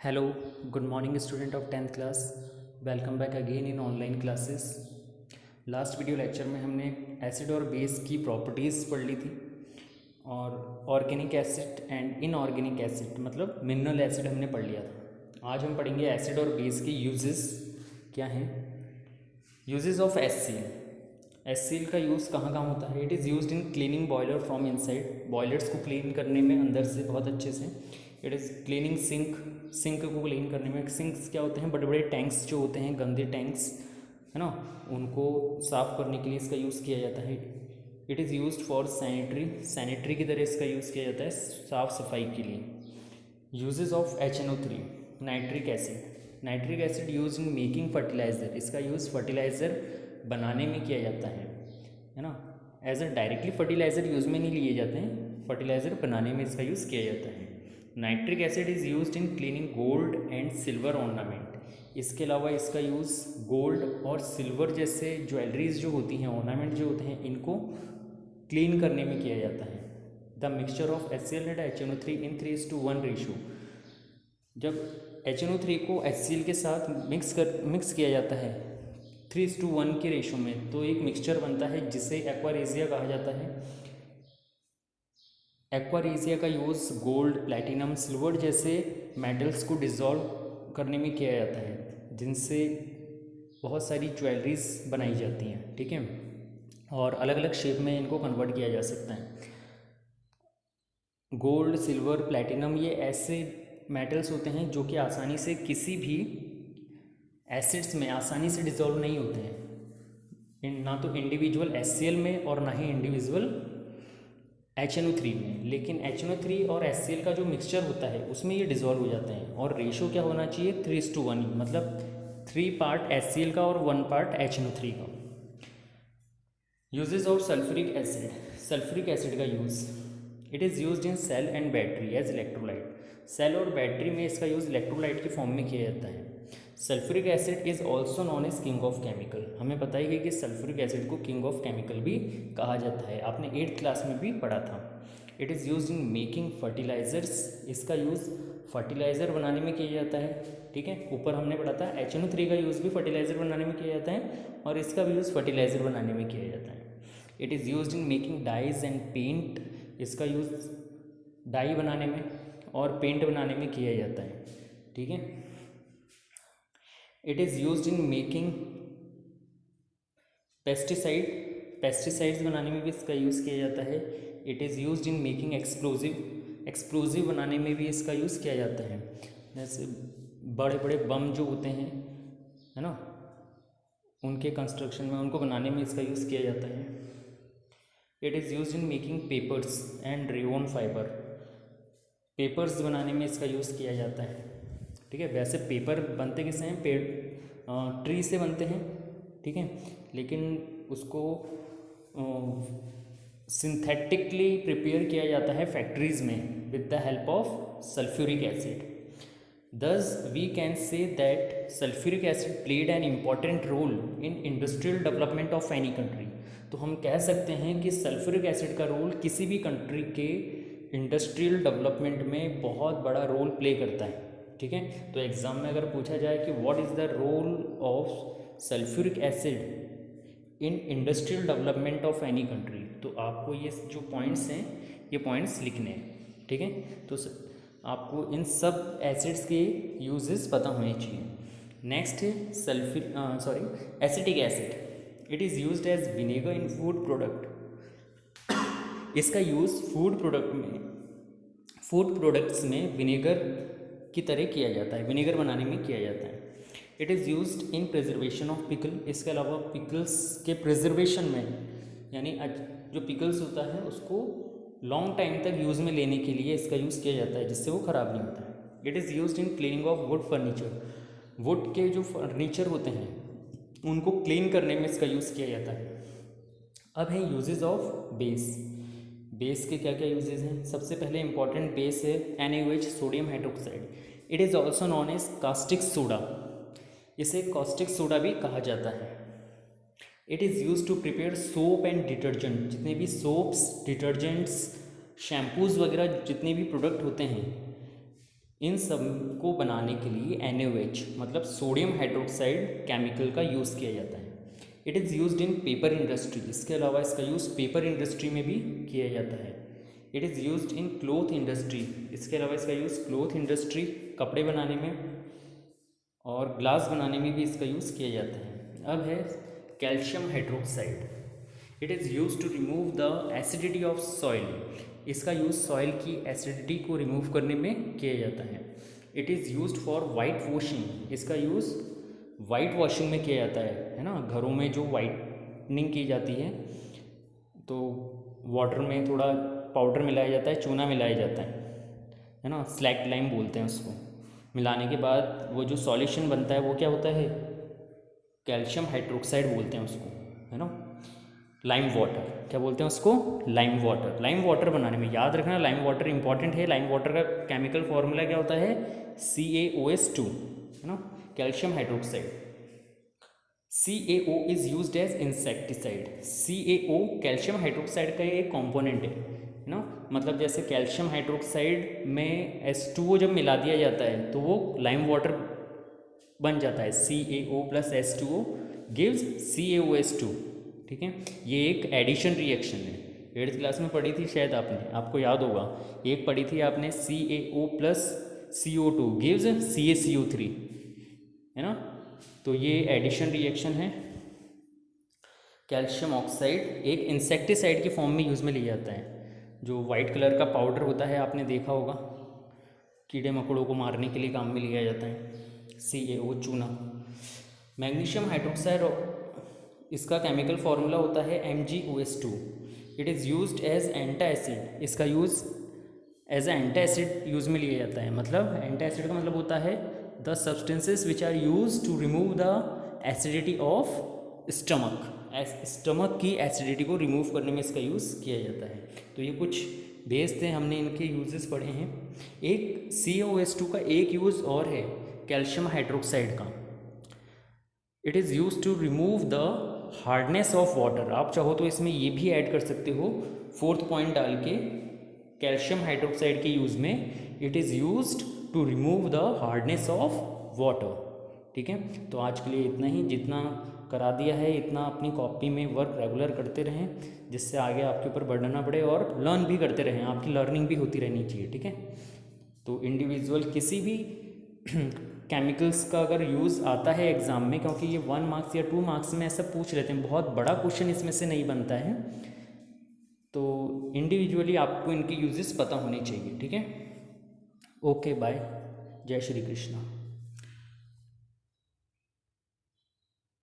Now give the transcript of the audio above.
Hello, good morning student of 10th class. Welcome back again in online classes. Last video lecture में हमने acid और base की properties पढ़ ली थी और organic acid and inorganic acid मतलब मिनरल एसिड हमने पढ़ लिया था। आज हम पढ़ेंगे एसिड और बेस के यूजेस क्या हैं। Uses of HCl। HCl का यूज़ कहाँ कहाँ होता है? It is used in cleaning boiler from inside. Boilers को क्लीन करने में अंदर से बहुत अच्छे से। इट इज़ क्लीनिंग सिंक को क्लीन करने में। सिंक्स क्या होते हैं? बड़े बड़े टैंक्स जो होते हैं, गंदे टैंक्स है ना, उनको साफ़ करने के लिए इसका यूज़ किया जाता है। It is use for sanitary की तरह इसका यूज़ किया जाता है साफ़ सफाई के लिए। Uses of HNO3 nitric acid. Nitric acid use in making fertiliser. इसका यूज़ फर्टिलाइज़र बनाने में किया जाता है ना। As a directly fertiliser use में नहीं लिए जाते हैं, फर्टिलाइज़र बनाने में इसका यूज़ किया जाता है। Nitric acid is used in cleaning gold and silver ornament. इसके अलावा इसका यूज़ गोल्ड और सिल्वर जैसे ज्वेलरीज जो होती हैं, ऑर्नामेंट जो होते हैं, इनको क्लीन करने में किया जाता है। The mixture of HCl and HNO3 in 3:1 ratio. जब HNO3 को HCl के साथ मिक्स किया जाता है 3:1 के रेशो में, तो एक मिक्सचर बनता है जिसे एक्वारेजिया कहा जाता है। एक्वारेजिया का यूज़ गोल्ड, प्लैटिनम, सिल्वर जैसे मेटल्स को डिज़ोल्व करने में किया जाता है, जिनसे बहुत सारी ज्वेलरीज बनाई जाती हैं, ठीक है, और अलग अलग शेप में इनको कन्वर्ट किया जा सकता है। गोल्ड, सिल्वर, प्लैटिनम ये ऐसे मेटल्स होते हैं जो कि आसानी से किसी भी एसिड्स में आसानी से डिज़ोल्व नहीं होते हैं, ना तो इंडिविजुअल HCl में और ना ही इंडिविजुअल HNO3 में। लेकिन HNO3 और HCl का जो मिक्सचर होता है उसमें ये डिज़ोल्व हो जाते हैं। और रेशो क्या होना चाहिए? 3:1, मतलब 3 पार्ट HCl का और 1 पार्ट HNO3 का। Uses of sulphuric acid. Sulphuric acid का use, it is used in cell and battery as electrolyte. Cell और बैटरी में इसका यूज़ इलेक्ट्रोलाइट के फॉर्म में किया जाता है। Sulphuric acid is also known as king of chemical. हमें पता ही है कि सल्फ्यूरिक एसिड को किंग ऑफ केमिकल भी कहा जाता है, आपने 8th क्लास में भी पढ़ा था। It is used in making fertilizers. इसका यूज़ फर्टिलाइज़र बनाने में किया जाता है, ठीक है। ऊपर हमने पढ़ा था HNO3 का यूज़ भी फर्टिलाइज़र बनाने में किया जाता है और इसका भी यूज़ फर्टिलाइज़र बनाने में किया जाता है। It is used in making dyes and paint. इसका यूज़ डाई बनाने में और पेंट बनाने में किया जाता है, ठीक है। It is used in making pesticides बनाने में भी इसका यूज़ किया जाता है। It is used in making explosive बनाने में भी इसका यूज़ किया जाता है। जैसे बड़े बड़े बम जो होते हैं, है ना, उनके कंस्ट्रक्शन में, उनको बनाने में इसका यूज़ किया जाता है। It is used in making papers and rayon fibre. Papers बनाने में इसका यूज़ किया जाता है, ठीक है। वैसे पेपर बनते किससे हैं? पेड़ ट्री से बनते हैं, ठीक है, लेकिन उसको सिंथेटिकली प्रिपेयर किया जाता है फैक्ट्रीज़ में with the help of sulphuric acid. Thus, we can say that sulfuric acid played an important role in industrial development of any country। तो हम कह सकते हैं कि सल्फ्यूरिक एसिड का रोल किसी भी कंट्री के इंडस्ट्रियल डेवलपमेंट में बहुत बड़ा रोल प्ले करता है, ठीक है। तो एग्ज़ाम में अगर पूछा जाए कि what is the role of sulphuric acid in industrial development of any country, तो आपको ये जो पॉइंट्स हैं, ये पॉइंट्स लिखने हैं, ठीक है। तो आपको इन सब एसिड्स के यूजेस पता होने चाहिए। नेक्स्ट है acetic acid. It is used as vinegar in food product. इसका यूज़ फूड प्रोडक्ट्स में विनेगर की तरह किया जाता है, विनेगर बनाने में किया जाता है। It is used in preservation of pickle. इसके अलावा पिकल्स के प्रिजर्वेशन में, यानी जो पिकल्स होता है उसको लॉन्ग टाइम तक यूज़ में लेने के लिए इसका यूज़ किया जाता है, जिससे वो ख़राब नहीं होता है। It is used in cleaning of would furniture. Would के जो फर्नीचर होते हैं उनको क्लीन करने में इसका यूज़ किया जाता है। अब है यूजेस ऑफ बेस के क्या क्या यूजेस हैं? सबसे पहले इंपॉर्टेंट बेस है NaOH, sodium hydroxide. It is also known as caustic soda. इसे कॉस्टिक सोडा भी कहा जाता है। It is use to prepare soap and detergent. जितने भी सोप्स, डिटर्जेंट्स, शैम्पूज़ वगैरह जितने भी प्रोडक्ट होते हैं, इन सब को बनाने के लिए NaOH मतलब सोडियम हाइड्रोक्साइड केमिकल का यूज़ किया जाता है। It is used in paper industry, इसके अलावा इसका यूज़ पेपर इंडस्ट्री में भी किया जाता है। It is used in cloth industry, इसके अलावा इसका यूज़ क्लोथ इंडस्ट्री कपड़े बनाने में और ग्लास बनाने में भी इसका यूज़ किया जाता है। अब है calcium hydroxide. It is use to remove the acidity of soil, इसका यूज़ सॉइल की एसिडिटी को रिमूव करने में किया जाता है। It is used for white washing, इसका यूज़ वाइट वॉशिंग में किया जाता है ना। घरों में जो वाइटनिंग की जाती है तो वाटर में थोड़ा पाउडर मिलाया जाता है, चूना मिलाया जाता है ना, स्लैक लाइम बोलते हैं उसको। मिलाने के बाद वो जो सॉल्यूशन बनता है वो क्या होता है, कैल्शियम हाइड्रोक्साइड बोलते हैं उसको, है ना। लाइम वाटर, क्या बोलते हैं उसको, लाइम वाटर। लाइम वाटर बनाने में याद रखना लाइम वाटर इंपॉर्टेंट है। लाइम वाटर का केमिकल फॉर्मूला क्या होता है, CaOH2, है ना, calcium hydroxide. CaO is used as insecticide. CaO calcium hydroxide का एक कॉम्पोनेंट है ना। मतलब जैसे कैल्शियम हाइड्रोक्साइड में H2O जब मिला दिया जाता है तो वो लाइम वाटर बन जाता है। CaO + H2O गिव्स CaOH2, ठीक है। ये एक एडिशन रिएक्शन है, 8th क्लास में पढ़ी थी शायद आपने, आपको याद होगा। एक पढ़ी थी आपने CaO + CO2 गिव्स CaCO3, है ना। तो ये एडिशन रिएक्शन है। कैल्शियम ऑक्साइड एक इंसेक्टिसाइड के फॉर्म में यूज़ में लिया जाता है। जो वाइट कलर का पाउडर होता है आपने देखा होगा, कीड़े मकोड़ों को मारने के लिए काम में लिया जाता है। CaO चूना। मैग्नीशियम हाइड्रोक्साइड, इसका केमिकल फॉर्मूला होता है MgOH2। It is used as antacid, इसका use as a antacid use में लिया जाता है। मतलब एंटाएसिड का मतलब होता है the substances which are use to remove the acidity of stomach, stomach की एसिडिटी को रिमूव करने में इसका यूज़ किया जाता है। तो ये कुछ बेस थे, हमने इनके यूजेस पढ़े हैं। एक CaOH2 का एक यूज़ और है कैल्शियम हाइड्रोक्साइड का। It is use to remove the hardness of water. आप चाहो तो इसमें ये भी ऐड कर सकते हो 4th पॉइंट डाल के, कैल्शियम हाइड्रोक्साइड के यूज़ में it is used to remove the hardness of water, ठीक है। तो आज के लिए इतना ही, जितना करा दिया है इतना अपनी कॉपी में वर्क रेगुलर करते रहें, जिससे आगे आपके ऊपर बर्डन ना पड़े और लर्न भी करते रहें, आपकी लर्निंग भी होती रहनी चाहिए, ठीक है। तो इंडिविजुअल किसी भी केमिकल्स का अगर यूज़ आता है एग्ज़ाम में, क्योंकि ये 1 मार्क्स या 2 मार्क्स में ऐसा पूछ लेते हैं, बहुत बड़ा क्वेश्चन इसमें से नहीं बनता है, तो इंडिविजुअली आपको इनके यूजेस पता होने चाहिए, ठीक है। ओके बाय, जय श्री कृष्णा।